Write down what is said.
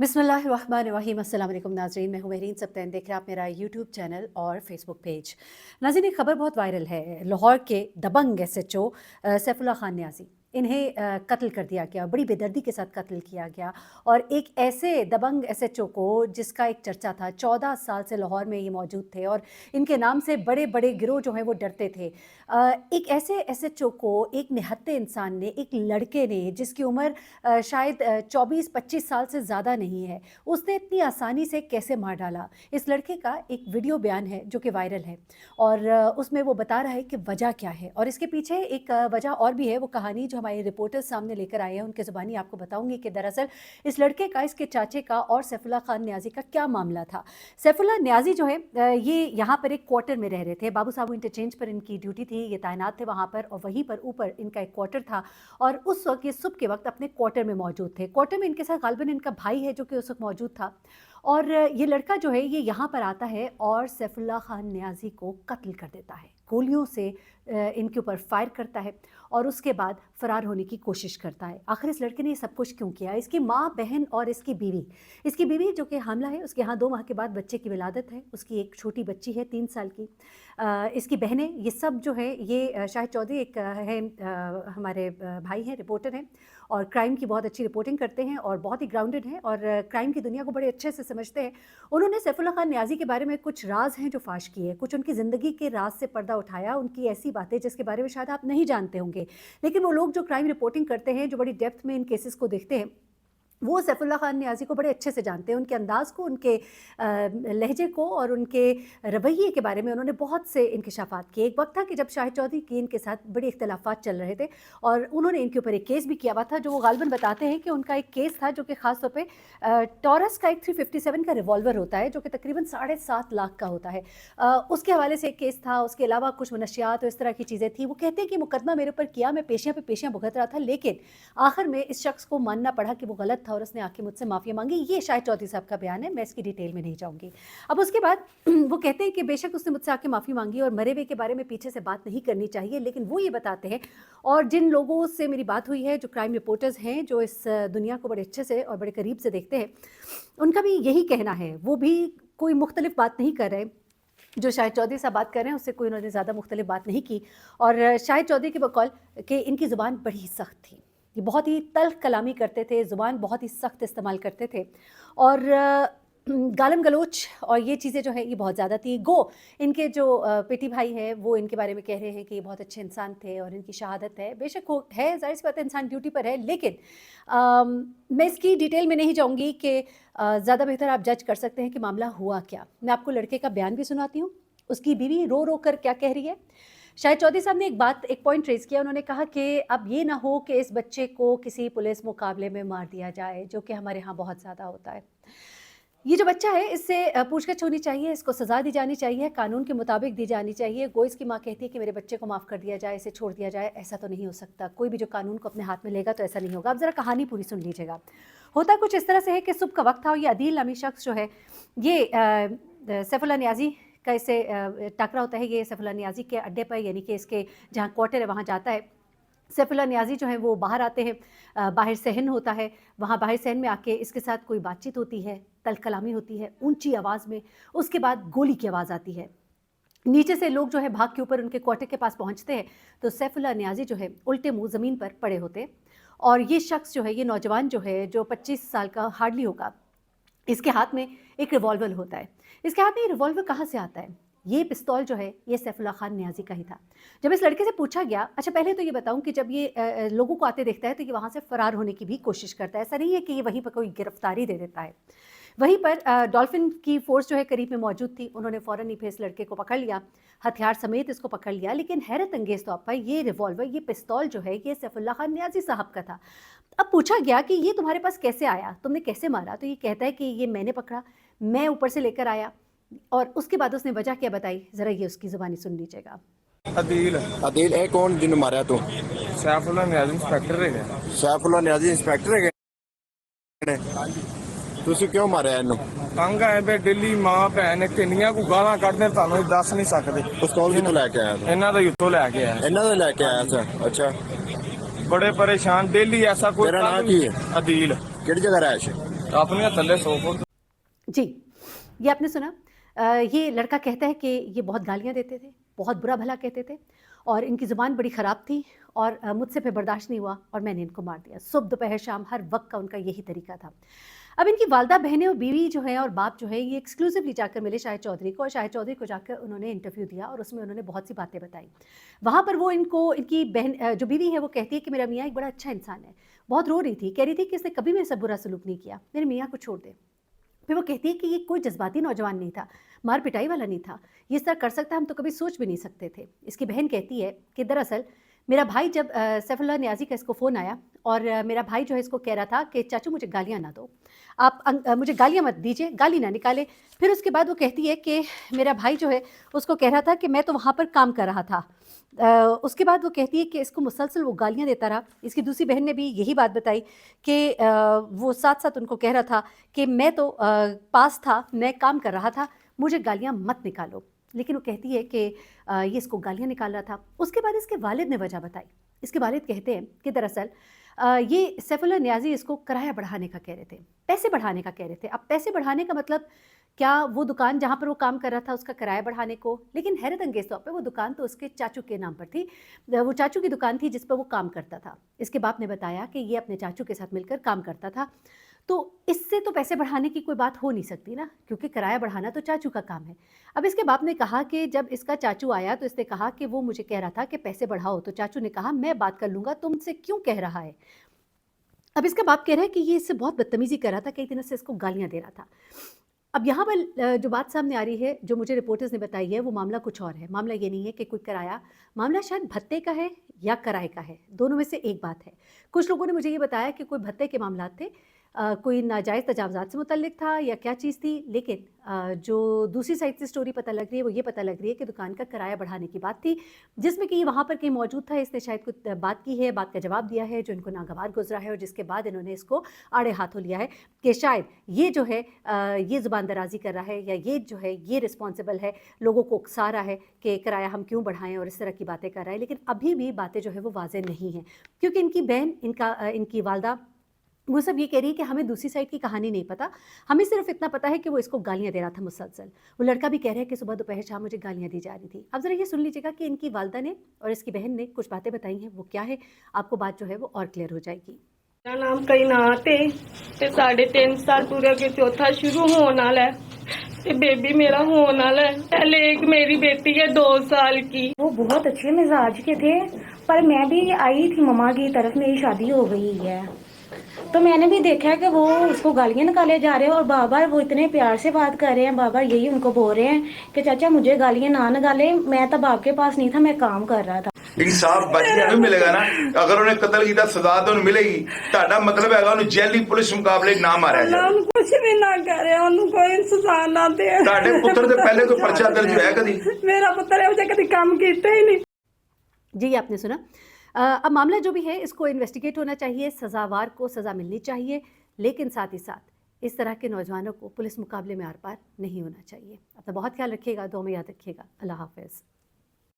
बिस्मिल्लाहिर्रहमानिर्रहीम। अस्सलाम वालेकुम नाज़रीन, मैं हूँ महरीन सब्तैन। देख रहे हैं आप मेरा यूट्यूब चैनल और फेसबुक पेज। नाज़रीन, एक खबर बहुत वायरल है। लाहौर के दबंग SHO सैफुल्लाह खान नियाज़ी, इन्हें कत्ल कर दिया गया, बड़ी बेदर्दी के साथ कत्ल किया गया। और एक ऐसे दबंग SHO को जिसका एक चर्चा था, 14 साल से लाहौर में ये मौजूद थे और इनके नाम से बड़े बड़े गिरोह जो हैं वो डरते थे। एक ऐसे SHO को एक निहत्थे इंसान ने, एक लड़के ने जिसकी उम्र शायद 24-25 साल से ज़्यादा नहीं है, उसने इतनी आसानी से कैसे मार डाला। इस लड़के का एक वीडियो बयान है जो कि वायरल है और उसमें वो बता रहा है कि वजह क्या है और इसके पीछे एक वजह और भी है। वो कहानी जो हमारे रिपोर्टर्स सामने लेकर आए हैं उनके ज़ुबानी आपको बताऊंगी कि दरअसल इस लड़के का, इसके चाचे का और सैफुल्लाह खान नियाज़ी का क्या मामला था। सैफुल्लाह नियाज़ी जो है ये यहाँ पर एक क्वार्टर में रह रहे थे। बाबू साहब इंटरचेंज पर इनकी ड्यूटी थी, ये तैनात थे वहाँ पर और वहीं पर ऊपर इनका एक क्वार्टर था और उस वक्त ये सुबह के वक्त अपने क्वार्टर में मौजूद थे। क्वार्टर में इनके साथ गालिबन इनका भाई है जो कि उस वक्त मौजूद था और ये लड़का जो है ये यहाँ पर आता है और सैफुल्लाह खान नियाज़ी को कत्ल कर देता है, गोलियों से इनके ऊपर फायर करता है और उसके बाद फ़रार होने की कोशिश करता है। आखिर इस लड़के ने ये सब कुछ क्यों किया? इसकी माँ, बहन और इसकी बीवी जो कि हामला है, उसके यहाँ 2 माह के बाद बच्चे की विलादत है। उसकी एक छोटी बच्ची है 3 साल की। इसकी बहनें, ये सब जो है ये शाहिद चौधरी एक है, हमारे भाई हैं, रिपोर्टर हैं और क्राइम की बहुत अच्छी रिपोर्टिंग करते हैं और बहुत ही ग्राउंडेड हैं और क्राइम की दुनिया को बड़े अच्छे से समझते हैं। उन्होंने सैफुल्लाह खान नियाज़ी के बारे में कुछ राज हैं जो फाश किए, कुछ उनकी ज़िंदगी के राज से पर्दा उठाया, उनकी ऐसी बातें जिसके बारे में शायद आप नहीं जानते होंगे। लेकिन वो लोग जो क्राइम रिपोर्टिंग करते हैं, जो बड़ी डेप्थ में इन केसेस को देखते हैं, वो सैफुल्लाह खान नियाज़ी को बड़े अच्छे से जानते हैं, उनके अंदाज़ को, उनके लहजे को और उनके रवैये के बारे में उन्होंने बहुत से इंकशाफात किए। एक वक्त था कि जब शाहिद चौधरी की इनके साथ बड़े इख्तलाफात चल रहे थे और उन्होंने इनके ऊपर एक केस भी किया हुआ था जो वो गालिबन बताते हैं कि उनका एक केस था जो कि ख़ास तौर पे टॉरस का एक 357 का रिवॉल्वर होता है जो कि तकरीबन 7.5 लाख का होता है। उसके हवाले से एक केस था, उसके अलावा कुछ मनशियात और इस तरह की चीज़ें थी। वो कहते हैं कि मुकदमा मेरे ऊपर किया, मैं पेशियाँ पे पेशियाँ भुगत रहा था, लेकिन आखिर में इस शख्स को मानना पड़ा कि वो गलत था और उसने आके मुझसे माफ़ी मांगी। ये शाहिद चौधरी साहब का बयान है, मैं इसकी डिटेल में नहीं जाऊंगी। अब उसके बाद वो कहते हैं कि बेशक उसने मुझसे आके माफ़ी मांगी और मरे हुए के बारे में पीछे से बात नहीं करनी चाहिए, लेकिन वो ये बताते हैं और जिन लोगों से मेरी बात हुई है, जो क्राइम रिपोर्टर्स हैं, जो इस दुनिया को बड़े अच्छे से और बड़े करीब से देखते हैं, उनका भी यही कहना है। वो भी कोई मुख्तलिफ बात नहीं कर रहे। जो शाहिद चौधरी साहब बात कर रहे हैं उससे कोई उन्होंने ज़्यादा मुख्तलिफ बात नहीं की और शाहिद चौधरी के बकौल कि इनकी ज़ुबान बड़ी सख्त थी, ये बहुत ही तल्ख कलामी करते थे, ज़ुबान बहुत ही सख्त इस्तेमाल करते थे और गालम गलोच और ये चीज़ें जो है ये बहुत ज़्यादा थी। गो इनके जो पेटी भाई हैं वो इनके बारे में कह रहे हैं कि ये बहुत अच्छे इंसान थे और इनकी शहादत है। बेशक वो है, ज़ाहिर सी बात है, इंसान ड्यूटी पर है, लेकिन मैं इसकी डिटेल में नहीं जाऊँगी कि ज़्यादा बेहतर आप जज कर सकते हैं कि मामला हुआ क्या। मैं आपको लड़के का बयान भी सुनाती हूँ, उसकी बीवी रो रो कर क्या कह रही है। शाहिद चौधरी साहब ने एक पॉइंट रेज़ किया। उन्होंने कहा कि अब ये ना हो कि इस बच्चे को किसी पुलिस मुकाबले में मार दिया जाए, जो कि हमारे यहाँ बहुत ज़्यादा होता है। ये जो बच्चा है इससे पूछताछ होनी चाहिए, इसको सज़ा दी जानी चाहिए, कानून के मुताबिक दी जानी चाहिए। गो इसकी माँ कहती है कि मेरे बच्चे को माफ़ कर दिया जाए, इसे छोड़ दिया जाए। ऐसा तो नहीं हो सकता, कोई भी जो कानून को अपने हाथ में लेगा तो ऐसा नहीं होगा। अब ज़रा कहानी पूरी सुन लीजिएगा। होता कुछ इस तरह से है कि सुबह का वक्त था और ये अदील नामी शख्स जो है ये सैफुल्लाह नियाज़ी का इससे टाकरा होता है। ये सैफुल्लाह नियाज़ी के अड्डे पर, यानी कि इसके जहाँ क्वार्टर है वहाँ जाता है। सैफुल्लाह नियाज़ी जो है वो बाहर आते हैं, बाहर सहन होता है, वहाँ बाहर सहन में आके इसके साथ कोई बातचीत होती है, तल्ख कलामी होती है ऊंची आवाज़ में। उसके बाद गोली की आवाज़ आती है। नीचे से लोग जो है भाग के ऊपर उनके क्वार्टर के पास पहुँचते हैं तो सैफुल्लाह नियाज़ी जो है उल्टे मुँह ज़मीन पर पड़े होते और ये शख्स जो है, ये नौजवान जो है, जो 25 साल का हार्डली होगा, इसके हाथ में एक रिवॉल्वर होता है। इसके हाथ में ये रिवॉल्वर कहाँ से आता है? ये पिस्तौल जो है ये सैफुल्लाह खान नियाज़ी का ही था। जब इस लड़के से पूछा गया, अच्छा पहले तो ये बताऊं कि जब ये लोगों को आते देखता है तो ये वहाँ से फ़रार होने की भी कोशिश करता है। ऐसा नहीं है कि ये वहीं पर कोई गिरफ्तारी दे देता है। वहीं पर डॉल्फिन की फ़ोर्स जो है करीब में मौजूद थी, उन्होंने फ़ौरन ही फिर इस लड़के को पकड़ लिया, हथियार समेत इसको पकड़ लिया। लेकिन हैरत अंगेज़ तौर पर ये रिवॉल्वर, ये पिस्तौल जो है ये सैफुल्लाह खान नियाज़ी साहब का था। अब पूछा गया कि ये तुम्हारे पास कैसे आया, तुमने कैसे मारा? तो ये कहता है कि ये मैंने पकड़ा, मैं ऊपर से लेकर आया और उसके बाद उसने वजह क्या बताई, ज़रा ये उसकी ज़ुबानी सुन लीजिएगा। अदील है कौन जिन्हों मारा तू? सैफुल्लाह नियाज़ी इंस्पैक्टर है। सैफुल्लाह नियाज़ी इंस्पैक्टर है। ਤੁਸੀਂ ਕਿਉਂ ਮਾਰਿਆ ਇਹਨੂੰ? ਤੰਗ ਆਏ ਬੇ ਦਿੱਲੀ ਮਾਂ ਭੈਣ ਕਿੰਨੀਆਂ ਕੋ ਗਾਲਾਂ ਕੱਢਦੇ ਤੁਹਾਨੂੰ ਦੱਸ ਨਹੀਂ ਸਕਦੇ। ਪਿਸਤੌਲ ਕਿੱਥੋਂ ਲੈ ਕੇ ਆਇਆ ਤੂੰ? ਇਹਨਾਂ ਦਾ ਉੱਥੋਂ ਲੈ ਕੇ ਆਇਆ। ਇਹਨਾਂ ਦਾ ਲੈ ਕੇ ਆਇਆ ਸੀ? ਅੱਛਾ, ਬੜੇ ਪਰੇਸ਼ਾਨ ਦਿੱਲੀ ਐਸਾ ਕੋਈ। ਤੇਰਾ ਨਾਂ ਕੀ ਹੈ? ਅਦੀਲ। ਕਿਹੜੀ ਜਗ੍ਹਾ ਰਹਿਸ਼ ਹੈ? ਆਪਣੀਆਂ ਥੱਲੇ 100 ਫੁੱਟ। जी, ये आपने सुना। ये लड़का कहता है कि ये बहुत गालियाँ देते थे, बहुत बुरा भला कहते थे और इनकी ज़ुबान बड़ी ख़राब थी और मुझसे फिर बर्दाश्त नहीं हुआ और मैंने इनको मार दिया। सुबह दोपहर शाम हर वक्त का उनका यही तरीका था। अब इनकी वालदा बहनें और बीवी जो है और बाप जो है ये एक्सक्लूसिवली जाकर मिले शाहिद चौधरी को और शाहिद चौधरी को जाकर उन्होंने इंटरव्यू दिया और उसमें उन्होंने बहुत सी बातें बताई। वहाँ पर वो इनकी बहन जो बीवी है वो कहती है कि मेरा मियाँ एक बड़ा अच्छा इंसान है। बहुत रो रही थी, कह रही थी कि इसने कभी मेरे से बुरा सलूक नहीं किया, मेरे मियाँ को छोड़ दे। फिर वो कहती है कि ये कोई जज्बाती नौजवान नहीं था, मार पिटाई वाला नहीं था, ये इस तरह कर सकता हम तो कभी सोच भी नहीं सकते थे। इसकी बहन कहती है कि दरअसल मेरा भाई जब सैफुल्लाह नियाज़ी का इसको फ़ोन आया और मेरा भाई जो है इसको कह रहा था कि चाचू मुझे गालियाँ ना दो, आप मुझे गालियाँ मत दीजिए, गाली ना निकाले। फिर उसके बाद वो कहती है कि मेरा भाई जो है उसको कह रहा था कि मैं तो वहाँ पर काम कर रहा था। उसके बाद वो कहती है कि इसको मुसलसल वो गालियाँ देता रहा। इसकी दूसरी बहन ने भी यही बात बताई कि वो साथ साथ उनको कह रहा था कि मैं तो पास था, मैं काम कर रहा था, मुझे गालियाँ मत निकालो। लेकिन वो कहती है कि ये इसको गालियाँ निकाल रहा था। उसके बाद इसके वालिद ने वजह बताई। इसके वालिद कहते हैं कि दरअसल ये सैफुल्लाह नियाज़ी इसको किराया बढ़ाने का कह रहे थे, पैसे बढ़ाने का कह रहे थे। अब पैसे बढ़ाने का मतलब क्या वो दुकान जहाँ पर वो काम कर रहा था उसका किराया बढ़ाने को? लेकिन हैरत अंगेज़ तौर पे वो दुकान तो उसके चाचू के नाम पर थी। वो चाचू की दुकान थी जिस पर वो काम करता था। इसके बाप ने बताया कि ये अपने चाचू के साथ मिलकर काम करता था। तो इससे तो पैसे बढ़ाने की कोई बात हो नहीं सकती ना, क्योंकि किराया बढ़ाना तो चाचू का काम है। अब इसके बाप ने कहा कि जब इसका चाचू आया तो इसने कहा कि वो मुझे कह रहा था कि पैसे बढ़ाओ, तो चाचू ने कहा मैं बात कर लूँगा, तुमसे क्यों कह रहा है? अब इसका बाप कह रहा है कि ये इससे बहुत बदतमीज़ी कर रहा था, कई दिनों से इसको गालियाँ दे रहा था। अब यहाँ पर जो बात सामने आ रही है, जो मुझे रिपोर्टर्स ने बताई है, वो मामला कुछ और है। मामला ये नहीं है कि कोई किराया, मामला शायद भत्ते का है या किराए का है, दोनों में से एक बात है। कुछ लोगों ने मुझे ये बताया कि कोई भत्ते के मामलात थे, कोई नाजायज़ तजावज़ात से मुतल्लिक था या क्या चीज़ थी। लेकिन जो दूसरी साइड से स्टोरी पता लग रही है वो ये पता लग रही है कि दुकान का किराया बढ़ाने की बात थी, जिसमें कि ये वहाँ पर कहीं मौजूद था, इसने शायद कुछ बात की है, बात का जवाब दिया है जो इनको नागवार गुजरा है और जिसके बाद इन्होंने इसको आड़े हाथों लिया है कि शायद ये जो है ये ज़ुबान दराज़ी कर रहा है या ये जो है ये रिस्पॉन्सिबल है, लोगों को उकसा रहा है कि किराया हम क्यों बढ़ाएं और इस तरह की बातें कर रहा है। लेकिन अभी भी बातें जो है वो वाज़ेह नहीं हैं, क्योंकि इनकी बहन, इनकी वालदा वो सब ये कह रही है कि हमें दूसरी साइड की कहानी नहीं पता, हमें सिर्फ इतना पता है कि वो इसको गालियाँ दे रहा था मुसलसल। वो लड़का भी कह रहा है कि सुबह दोपहर शाम मुझे गालियाँ दी जा रही थी। अब ज़रा ये सुन लीजिएगा कि इनकी वालदा ने और इसकी बहन ने कुछ बातें बताई हैं, वो क्या है, आपको बात जो है वो और क्लियर हो जाएगी। मेरा नाम कैनात है ते 3.5 साल पूरे के चौथा शुरू होने वाला है ते बेबी मेरा होने वाला है। पहले एक मेरी बेटी है 2 साल की। वो बहुत अच्छे मिजाज के थे, पर मैं भी आई थी मम्मा की तरफ, मेरी शादी हो गई है तो मैंने भी देखा कि वो उसको गालियां निकाले जा रहे हैं और बार बार वो इतने प्यार से बात कर रहे हैं, बार बार यही उनको बोल रहे हैं कि चाचा मुझे गालियां ना निकाले, मैं तब आपके पास नहीं था, मैं काम कर रहा था। इंसाफ बच्चे ਨੂੰ ਮਿਲੇਗਾ ਨਾ, ਅਗਰ ਉਹਨੇ ਕਤਲ ਕੀਤਾ ਸਜ਼ਾ ਤਾਂ ਉਹਨੂੰ ਮਿਲੇਗੀ। ਤੁਹਾਡਾ ਮਤਲਬ ਹੈਗਾ ਉਹਨੂੰ ਜੈਲੀ ਪੁਲਿਸ ਮੁਕਾਬਲੇ ਨਾ ਮਾਰਿਆ ਜਾਏ। ਉਹਨੂੰ ਕੁਝ ਵੀ ਨਾ ਕਰੇ, ਉਹਨੂੰ ਕੋਈ ਸਜ਼ਾ ਨਾ ਦੇ। ਤੁਹਾਡੇ ਪੁੱਤਰ ਦੇ ਪਹਿਲੇ ਕੋਈ ਪਰਚਾ ਦਰਜ ਹੋਇਆ ਕਦੀ? ਮੇਰਾ ਪੁੱਤਰ ਇਹੋ ਜਿਹਾ ਕਦੀ ਕੰਮ ਕੀਤਾ ਹੀ नहीं। जी, आपने सुना। अब मामला जो भी है इसको इन्वेस्टिगेट होना चाहिए, सज़ावार को सज़ा मिलनी चाहिए, लेकिन साथ ही साथ इस तरह के नौजवानों को पुलिस मुकाबले में आर पार नहीं होना चाहिए। अपना बहुत ख्याल रखिएगा, दुआ में याद रखिएगा। अल्लाह हाफ़िज़।